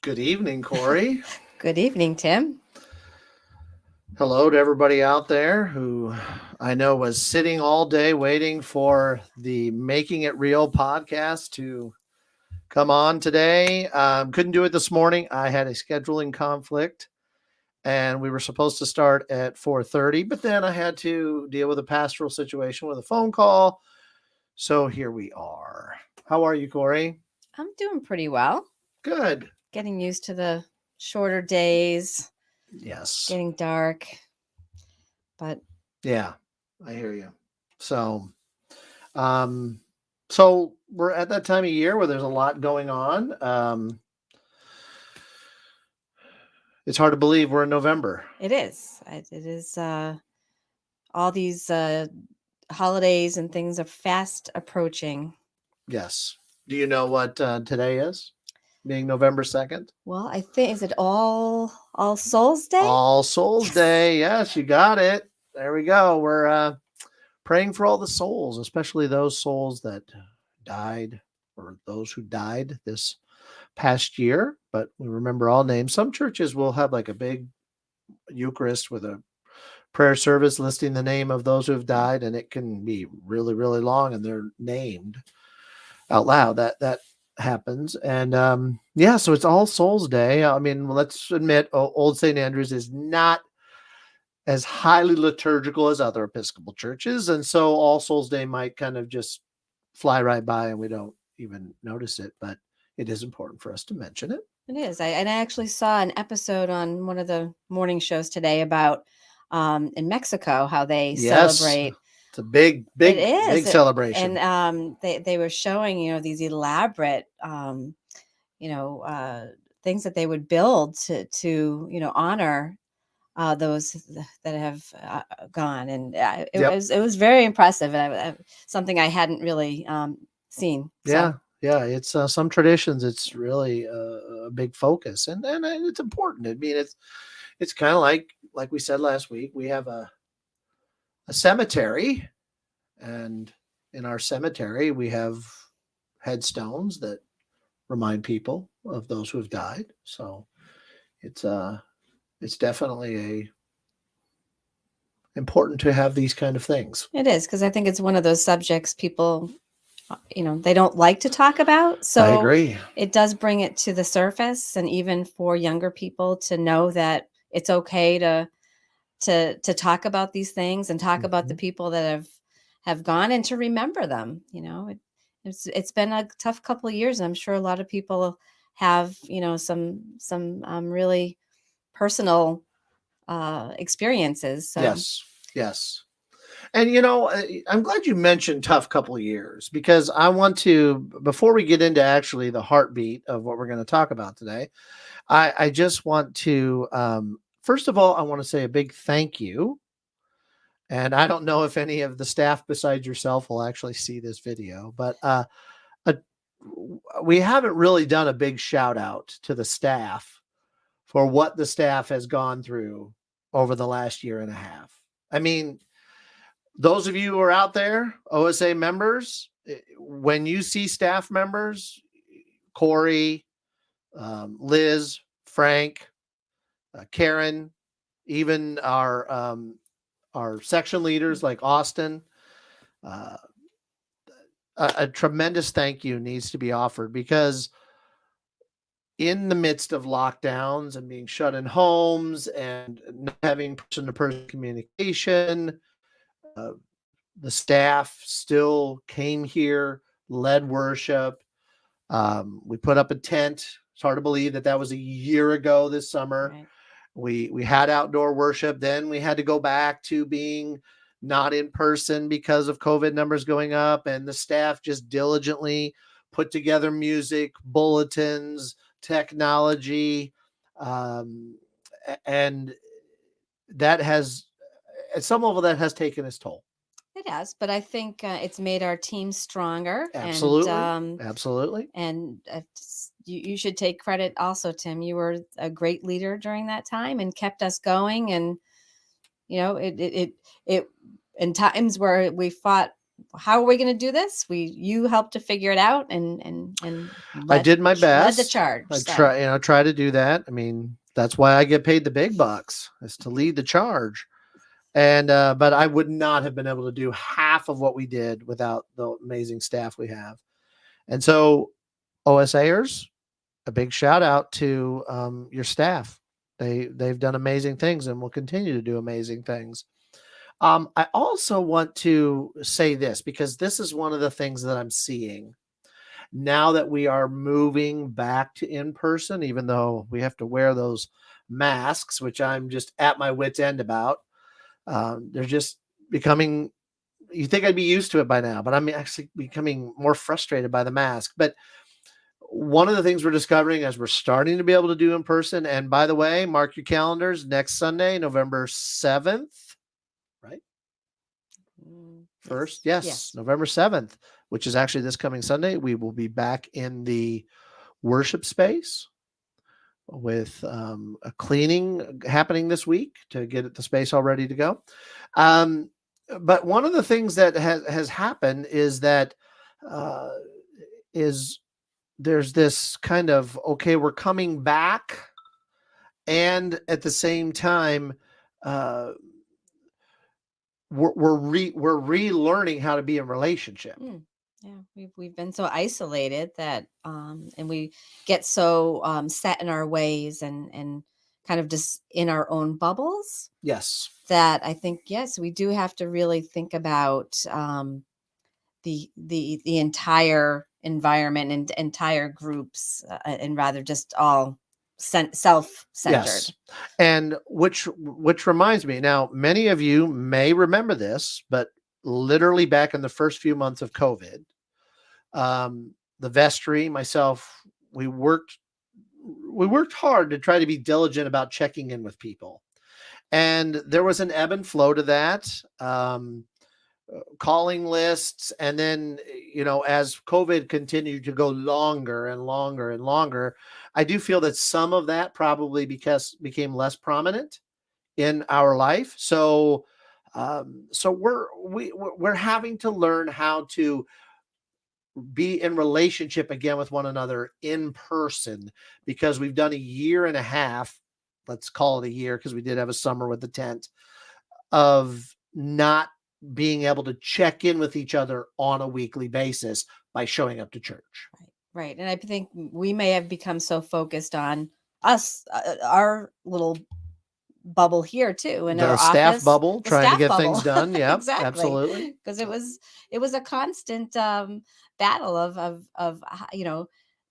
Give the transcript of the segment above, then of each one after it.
Good evening, Corey. Good evening, Tim. Hello to everybody out there who I know was sitting all day waiting for the Making It Real podcast to come on today. Couldn't do it this morning. I had a scheduling conflict and we were supposed to start at 4:30, but then I had to deal with a pastoral situation with a phone call. So here we are. How are you, Corey? I'm doing pretty well. Good. Getting used to the shorter days, Yes. getting dark. But Yeah, I hear you. So, um, so we're at that time of year where there's a lot going on. It's hard to believe we're in November. it is. It is all these holidays and things are fast approaching. Yes. Do you know what today is? Being November 2nd? Well, I think is it All Souls Day? All Souls Yes. Day. Yes, you got it. There we go. We're praying for all the souls, especially those souls that died or those who died this past year. But we remember all names. Some churches will have like a big Eucharist with a prayer service listing the name of those who have died, and it can be really, really long, and they're named out loud. That happens, and yeah, so it's All Souls Day. I mean, let's admit, Old St. Andrews is not as highly liturgical as other Episcopal churches, and so All Souls Day might kind of just fly right by, and we don't even notice it. But it is important for us to mention it. It is. I actually saw an episode on one of the morning shows today about in Mexico how they Yes, celebrate. it's a big, It big, is, big celebration. and they were showing these elaborate you know things that they would build to honor those that have gone, and Yep. it was very impressive, and something I hadn't really seen. Yeah, yeah, it's some traditions. It's really a big focus, and it's important. I mean, it's kind of like we said last week. We have a cemetery, and in our cemetery we have headstones that remind people of those who have died. So it's it's definitely a important to have these kind of things. It is, because I think it's one of those subjects people they don't like to talk about, I so agree. it does bring it to the surface, and even for younger people to know that it's okay to talk about these things and talk about the Mhm. people that have gone, and to remember them. It's been a tough couple of years, and I'm sure a lot of people have some really personal experiences. So Yes, yes. And I'm glad you mentioned tough couple of years, because I want to, before we get into actually the heartbeat of what we're going to talk about today, I just want to, first of all, I want to say a big thank you. And I don't know if any of the staff besides yourself will actually see this video, but uh, we haven't really done a big shout out to the staff for what the staff has gone through over the last year and a half. I mean, those of you who are out there, OSA members, when you see staff members, Corey, Liz, Frank, Karen, even our section leaders like Austin, uh, a tremendous thank you needs to be offered, because in the midst of lockdowns and being shut in homes and not having person to person communication, uh, the staff still came here, led worship. We put up a tent. It's hard to believe that was a year ago this summer. right. We had outdoor worship. Then we had to go back to being not in person because of COVID numbers going up, and the staff just diligently put together music, bulletins, technology, um, and that has, at some level, that has taken its toll. It has, but I think it's made our team stronger, Absolutely. Absolutely. and you should take credit also, Tim. You were a great leader during that time and kept us going, and it in times where we fought how are we going to do this? You helped to figure it out and I did my led the best. charge. I So try to do that. I mean, that's why I get paid the big bucks, is to lead the charge. And but I would not have been able to do half of what we did without the amazing staff we have. And so, OSAers, a big shout out to your staff. They've done amazing things and will continue to do amazing things. I also want to say this, because this is one of the things that I'm seeing now that we are moving back to in person, even though we have to wear those masks, which I'm just at my wit's end about. They're just becoming, you think I'd be used to it by now, but I'm actually becoming more frustrated by the mask. But one of the things we're discovering as we're starting to be able to do in person, and by the way, mark your calendars, next Sunday, November 7th, right? First, yes, November 7th, which is actually this coming Sunday. We will be back in the worship space with a cleaning happening this week to get the space all ready to go. But one of the things that has happened is that uh, is there's this kind of, okay, we're coming back, and at the same time, uh, we're relearning how to be in relationship. Yeah, we've been so isolated that and we get so set in our ways and kind of just in our own bubbles, Yes. that I think, yes, we do have to really think about the entire environment and entire groups, and rather just all self-centered. Yes. And which reminds me, now many of you may remember this, but literally back in the first few months of COVID, the vestry, myself, we worked hard to try to be diligent about checking in with people. And there was an ebb and flow to that. Calling lists, and then, as COVID continued to go longer and longer and longer, I do feel that some of that probably became less prominent in our life. So we're having to learn how to be in relationship again with one another in person, because we've done a year and a half, let's call it a year, because we did have a summer with the tent, of not being able to check in with each other on a weekly basis by showing up to church. Right. And I think we may have become so focused on us, our little bubble here too, in The our staff office, bubble, the trying to staff get bubble. things done. Yep, Exactly. absolutely. Because it was a constant battle of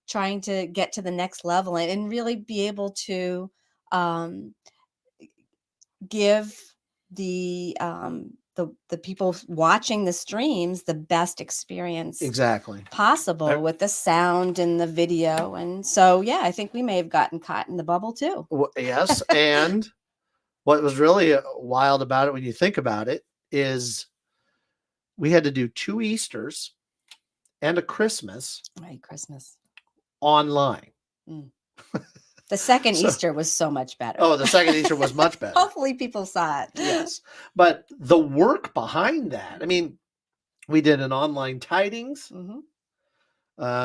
trying to get to the next level and really be able to um, give the people watching the streams the best experience Exactly. possible with the sound and the video. And so, yeah, I think we may have gotten caught in the bubble too. Yes. And what was really wild about it, when you think about it, is we had to do 2 Easters and a Christmas Right, Christmas. online. The second Easter was so much better. Oh, the second Easter was much better. Hopefully people saw it. Yes. But the work behind that, I mean, we did an online tidings, an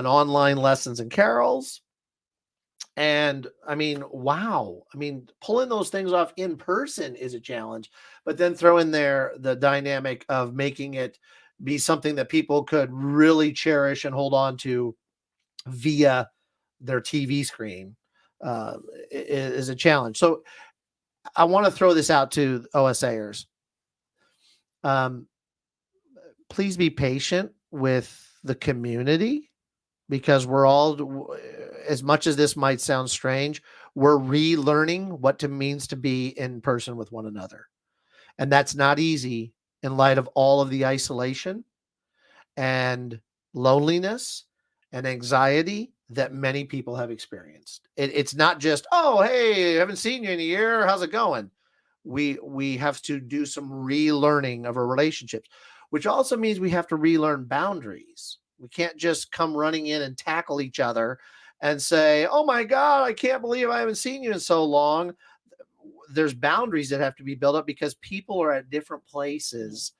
online lessons and carols. And I mean, wow. I mean, pulling those things off in person is a challenge, but then throw in there the dynamic of making it be something that people could really cherish and hold on to via their TV screen is a challenge. So I want to throw this out to OSAers. Please be patient with the community, because we're all, as much as this might sound strange, we're relearning what it means to be in person with one another. And that's not easy in light of all of the isolation and loneliness and anxiety that many people have experienced. It's not just, oh, hey, I haven't seen you in a year, how's it going? We have to do some relearning of our relationships, which also means we have to relearn boundaries. We can't just come running in and tackle each other and say, oh my God, I can't believe I haven't seen you in so long. There's boundaries that have to be built up, because people are at different places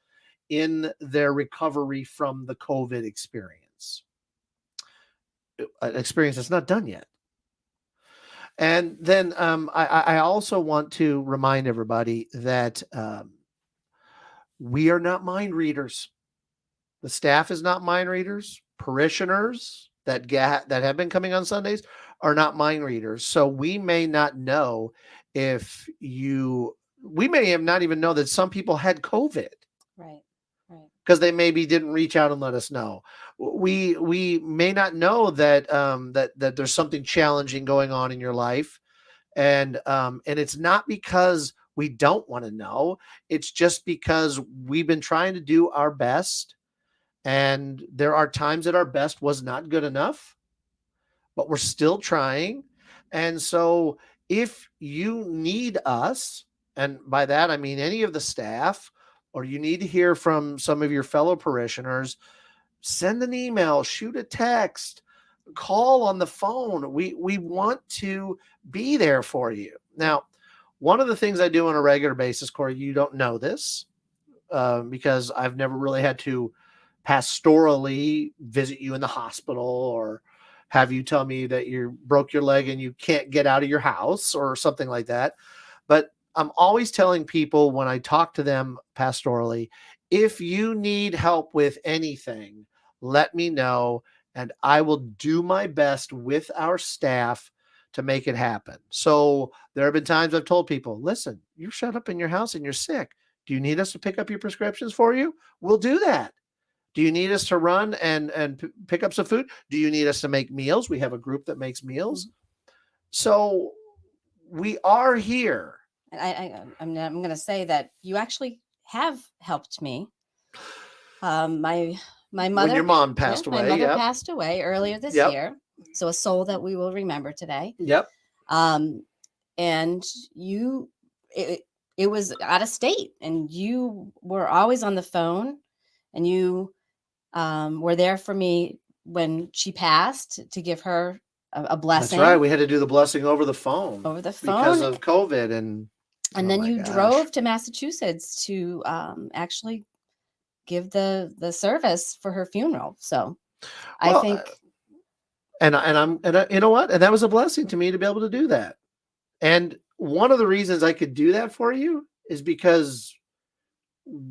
in their recovery from the COVID experience. An experience that's not done yet. And then I also want to remind everybody that we are not mind readers. The staff is not mind readers. Parishioners that have been coming on Sundays are not mind readers. So we may not know if you. We may have not even know that some people had COVID. Right. Right. Because they maybe didn't reach out and let us know. We may not know that that there's something challenging going on in your life, and it's not because we don't want to know. It's just because we've been trying to do our best, and there are times that our best was not good enough, but we're still trying. And so, if you need us, and by that I mean any of the staff, or you need to hear from some of your fellow parishioners, send an email, shoot a text, call on the phone. We want to be there for you. Now, one of the things I do on a regular basis, Corey, you don't know this because I've never really had to pastorally visit you in the hospital or have you tell me that you broke your leg and you can't get out of your house or something like that. But I'm always telling people when I talk to them pastorally, if you need help with anything, let me know and I will do my best with our staff to make it happen. So there have been times I've told people, listen, you're shut up in your house and you're sick. Do you need us to pick up your prescriptions for you? We'll do that. Do you need us to run and pick up some food? Do you need us to make meals? We have a group that makes meals. So we are here. And I'm going to say that you actually have helped me. My mother, when your mom passed away, my mother yep. passed away earlier this Yep. year. So a soul that we will remember today. Yep. And it was out of state, and you were always on the phone, and you were there for me when she passed to give her a blessing. That's right. We had to do the blessing over the phone. Over the phone. Because of COVID. And then you drove to Massachusetts to actually give the service for her funeral. So I think. And you know what? And that was a blessing to me to be able to do that. And one of the reasons I could do that for you is because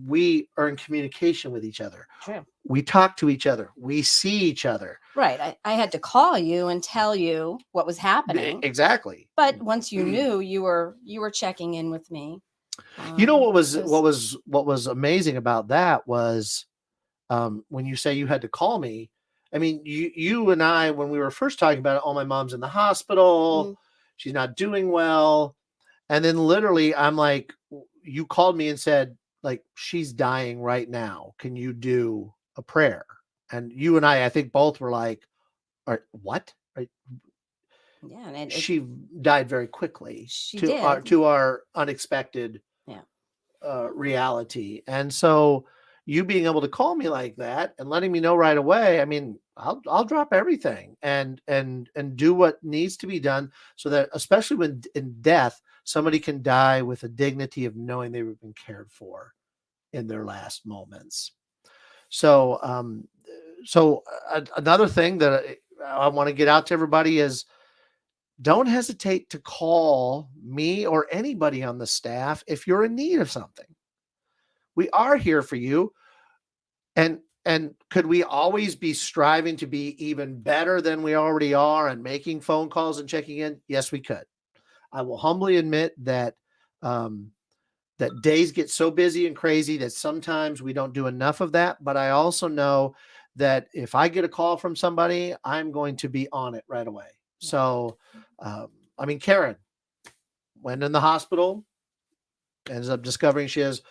we are in communication with each other. True. We talk to each other. We see each other. Right. I had to call you and tell you what was happening. Exactly. But once you knew, you were checking in with me. You know what was amazing about that was when you say you had to call me. I mean, you and I, when we were first talking about it, oh, my mom's in the hospital. She's not doing well. And then literally I'm like, you called me and said, like, she's dying right now. Can you do a prayer? And you and I think both were like, what? Yeah. And she died very quickly to our unexpected reality. And so you being able to call me like that and letting me know right away, I mean, I'll drop everything and do what needs to be done so that, especially when in death, somebody can die with a dignity of knowing they've been cared for in their last moments. So, another thing that I want to get out to everybody is don't hesitate to call me or anybody on the staff if you're in need of something. We are here for you. And could we always be striving to be even better than we already are and making phone calls and checking in? Yes, we could. I will humbly admit that that days get so busy and crazy that sometimes we don't do enough of that. But I also know that if I get a call from somebody, I'm going to be on it right away. So, I mean, Karen went in the hospital, ends up discovering she has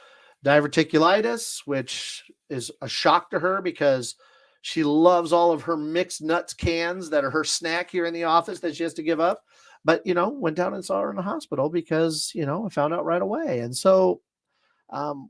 diverticulitis, which is a shock to her because she loves all of her mixed nuts cans that are her snack here in the office that she has to give up. But, went down and saw her in the hospital because, I found out right away. And so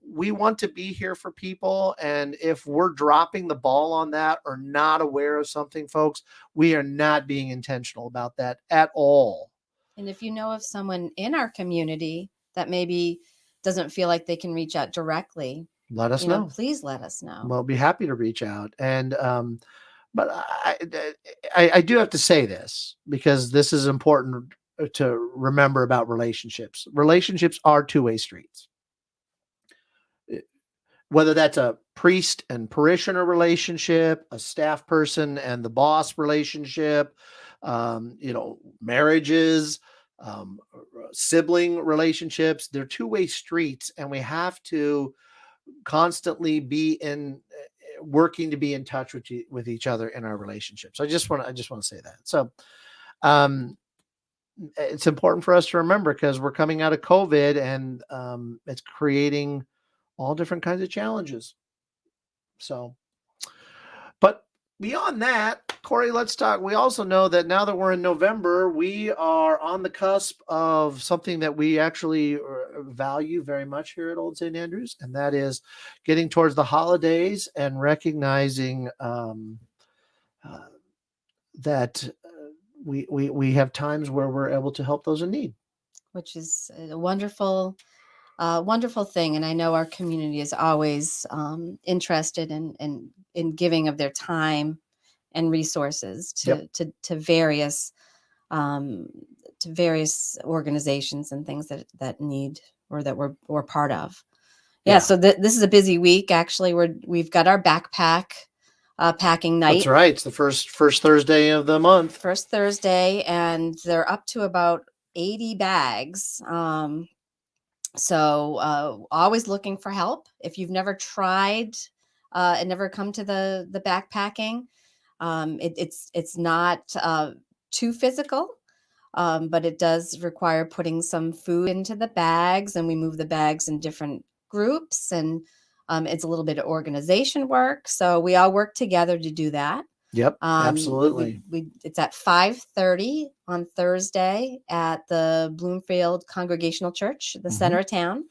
we want to be here for people. And if we're dropping the ball on that or not aware of something, folks, we are not being intentional about that at all. And if you know of someone in our community that maybe doesn't feel like they can reach out directly, let us know. please let us know. We'll be happy to reach out. And but I do have to say this because this is important to remember about relationships. Relationships are two-way streets. Whether that's a priest and parishioner relationship, a staff person and the boss relationship, marriages, sibling relationships, they're two-way streets, and we have to constantly be in working to be in touch with each other in our relationships. I just want to say that. So, it's important for us to remember because we're coming out of COVID and it's creating all different kinds of challenges. So, but beyond that, Corey, let's talk. We also know that now that we're in November, we are on the cusp of something that we actually value very much here at Old St. Andrews, and that is getting towards the holidays and recognizing that we have times where we're able to help those in need, which is a wonderful thing. And I know our community is always interested in giving of their time and resources to various organizations and things that need or that we're part of. Yeah. So this is a busy week. Actually, we've got our backpack packing night. That's right. It's the first Thursday of the month. First Thursday, and they're up to about 80 bags. So always looking for help. If you've never tried and never come to the backpacking, it's not too physical, but it does require putting some food into the bags, and we move the bags in different groups, and it's a little bit of organization work. So we all work together to do that. Yep, absolutely. It's at 5:30 on Thursday at the Bloomfield Congregational Church, the center of town.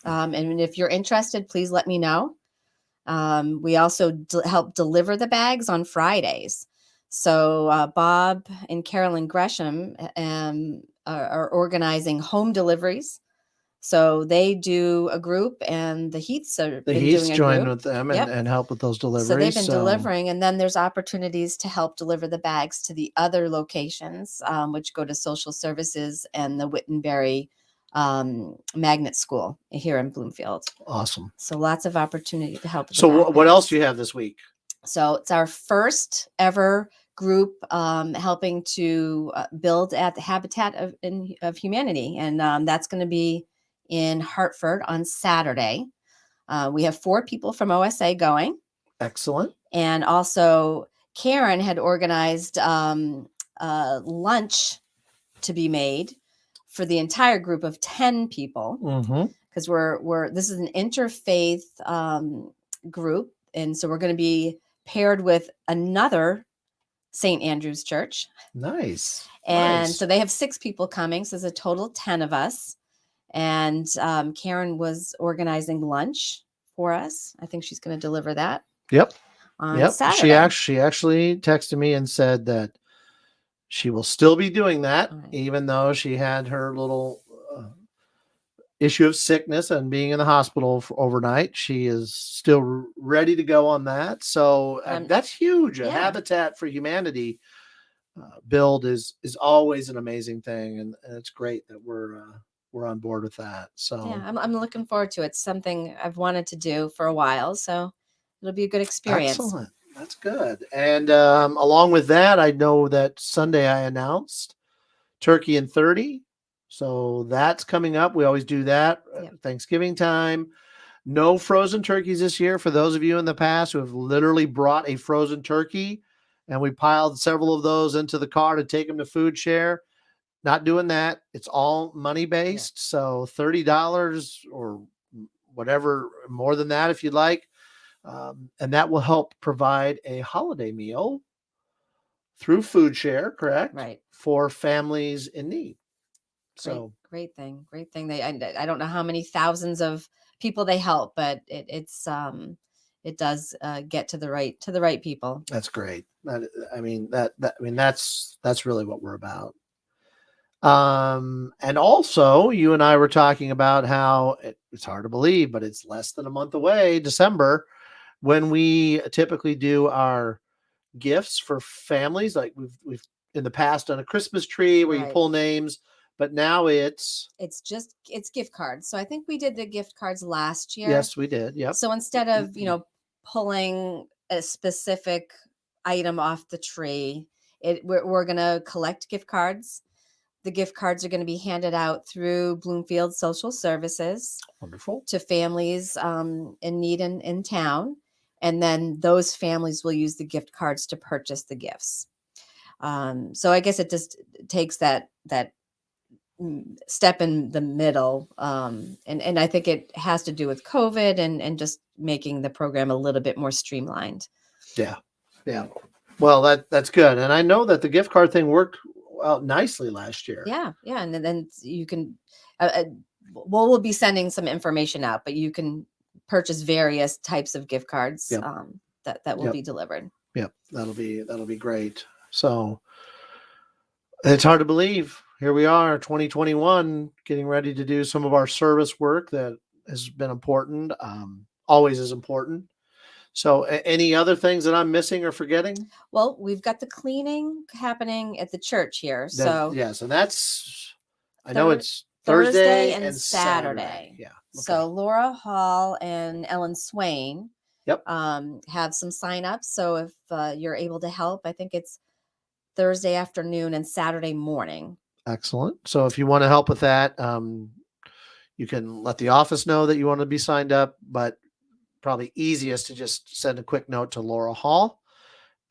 And if you're interested, please let me know. We also help deliver the bags on Fridays. So Bob and Carolyn Gresham are organizing home deliveries. So they do a group, and the Heaths join with them and help with those deliveries. So they've been delivering, and then there's opportunities to help deliver the bags to the other locations, which go to social services and the Wittenberry Magnet School here in Bloomfield. Awesome. So lots of opportunity to help. So what else do you have this week? So it's our first ever group helping to build at the Habitat of Humanity, and that's going to be in Hartford on Saturday. We have 4 people from OSA going. Excellent. And also Karen had organized lunch to be made for the entire group of 10 people. Because this is an interfaith group. And so we're going to be paired with another St. Andrew's Church. Nice. And so they have 6 people coming. So there's a total of 10 of us. And Karen was organizing lunch for us. I think she's going to deliver that. Yep. On Saturday. She actually texted me and said that she will still be doing that, even though she had her little issue of sickness and being in the hospital for overnight. She is still ready to go on that. So that's huge. A Habitat for Humanity build is always an amazing thing, and it's great that we're on board with that. So yeah, I'm looking forward to it. It's something I've wanted to do for a while, so it'll be a good experience. Excellent. That's good. And along with that, I know that Sunday I announced Turkey in 30. So that's coming up. We always do that at Thanksgiving time. No frozen turkeys this year. For those of you in the past who have literally brought a frozen turkey, and we piled several of those into the car to take them to food share. Not doing that. It's all money based. Yeah. So $30 or whatever, more than that if you'd like. And that will help provide a holiday meal through food share, correct? Right. For families in need. So great thing. I don't know how many thousands of people they help, but it does get to the right people. That's great. That's really what we're about. And also, you and I were talking about how it's hard to believe, but it's less than a month away, December, when we typically do our gifts for families. Like we've in the past done a Christmas tree where you Right. pull names, but now it's It's gift cards. So I think we did the gift cards last year. yes, we did. Yep. So instead of, pulling a specific item off the tree, we're going to collect gift cards. The gift cards are going to be handed out through Bloomfield Social Services Wonderful. to families in need in town. And then those families will use the gift cards to purchase the gifts. So I guess it just takes that step in the middle. And I think it has to do with COVID and just making the program a little bit more streamlined. Yeah. Yeah. Well, that's good. And I know that the gift card thing worked out nicely last year. Yeah. Yeah. And then you can, we'll be sending some information out, but you can purchase various types of gift cards Yep. that will Yep. be delivered. Yep. That'll be great. So it's hard to believe. Here we are, 2021, getting ready to do some of our service work that has been important, always is important. So, any other things that I'm missing or forgetting? Well, we've got the cleaning happening at the church here. So Yes, and that's I know it's Thursday Thursday and Saturday. Yeah. Okay. So Laura Hall and Ellen Swain Yep. have some signups. So if you're able to help, I think it's Thursday afternoon and Saturday morning. Excellent. So if you want to help with that, you can let the office know that you want to be signed up, but probably easiest to just send a quick note to Laura Hall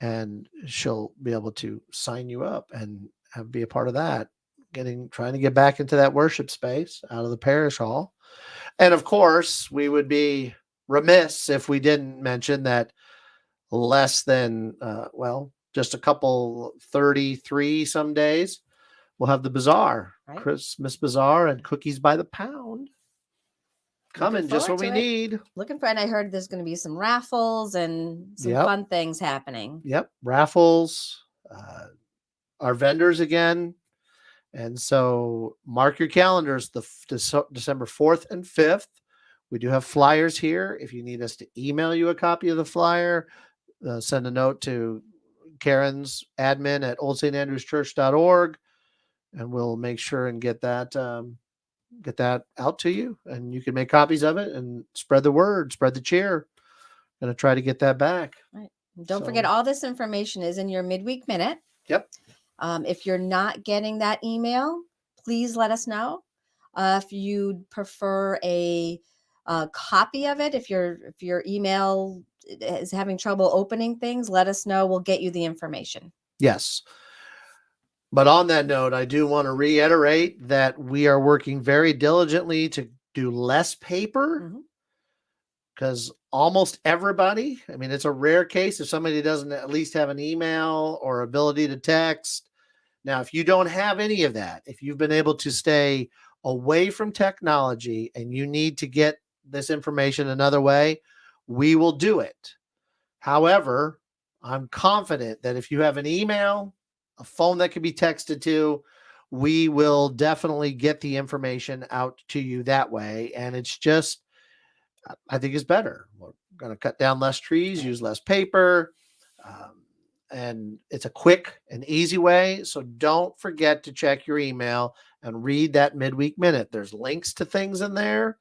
and she'll be able to sign you up and be a part of that. Trying to get back into that worship space out of the parish hall. And of course, we would be remiss if we didn't mention that less than, just a couple 33 some days, we'll have the bazaar, Right. Christmas bazaar and cookies by the pound. Coming just what we need. Looking for, and I heard there's going to be some raffles and some fun things happening. Yep. Raffles, our vendors again. And so mark your calendars, December 4th and 5th. We do have flyers here. If you need us to email you a copy of the flyer, send a note to Karen's admin at oldstandrewschurch.org, and we'll make sure and get that out to you. And you can make copies of it and spread the word, spread the cheer. Going to try to get that back. Right. Don't forget, all this information is in your midweek minute. Yep. If you're not getting that email, please let us know. If you'd prefer a copy of it, if your email is having trouble opening things, let us know. We'll get you the information. Yes. But on that note, I do want to reiterate that we are working very diligently to do less paper, because almost everybody, I mean, it's a rare case if somebody doesn't at least have an email or ability to text. Now, if you don't have any of that, if you've been able to stay away from technology and you need to get this information another way, we will do it. However, I'm confident that if you have an email, a phone that can be texted to, we will definitely get the information out to you that way. And it's just, I think it's better. We're going to cut down less trees, use less paper. And it's a quick and easy way. So don't forget to check your email and read that midweek minute. There's links to things in there,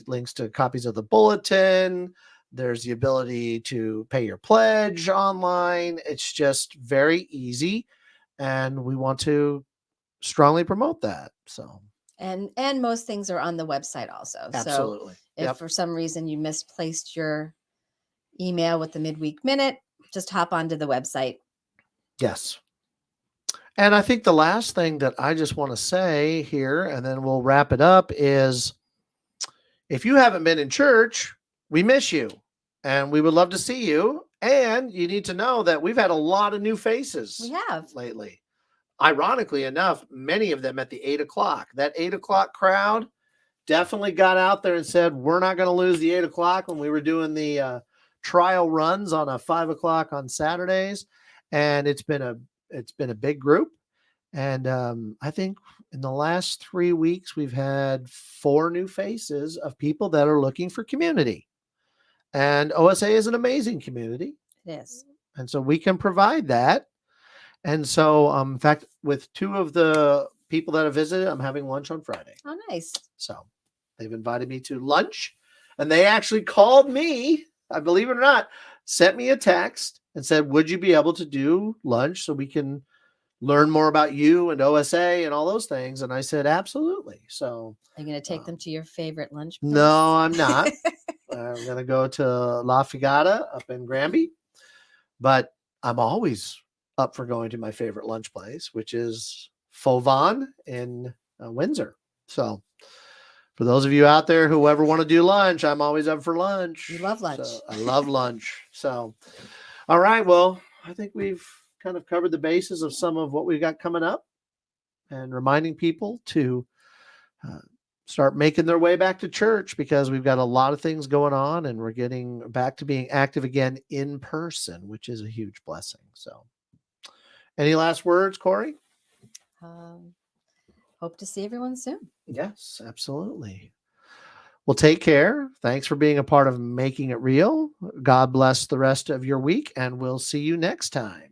links to copies of the bulletin. There's the ability to pay your pledge online. It's just very easy. And we want to strongly promote that. So, and most things are on the website also. Absolutely. So if for some reason you misplaced your email with the midweek minute, just hop onto the website. Yes. And I think the last thing that I just want to say here, and then we'll wrap it up, is if you haven't been in church, we miss you and we would love to see you. And you need to know that we've had a lot of new faces. We have lately. Ironically enough, many of them at the 8:00. That 8:00 crowd definitely got out there and said, we're not going to lose the 8:00 when we were doing the trial runs on a 5:00 on Saturdays. And it's been a big group. And I think in the last 3 weeks, we've had 4 new faces of people that are looking for community. And OSA is an amazing community. It is. And so we can provide that. And so, in fact, with 2 of the people that have visited, I'm having lunch on Friday. Oh, nice. So they've invited me to lunch, and they actually called me, I believe it or not, sent me a text and said, would you be able to do lunch so we can learn more about you and OSA and all those things? And I said, absolutely. So Are you going to take them to your favorite lunch place? no, I'm not. I'm going to go to La Figata up in Granby, but I'm always up for going to my favorite lunch place, which is Fauvan in Windsor. So for those of you out there who ever want to do lunch, I'm always up for lunch. You love lunch. So I love lunch. So, all right. Well, I think we've kind of covered the bases of some of what we've got coming up, and reminding people to start making their way back to church, because we've got a lot of things going on and we're getting back to being active again in person, which is a huge blessing. So any last words, Corey? Hope to see everyone soon. Yes, absolutely. Well, take care. Thanks for being a part of Making It Real. God bless the rest of your week, and we'll see you next time.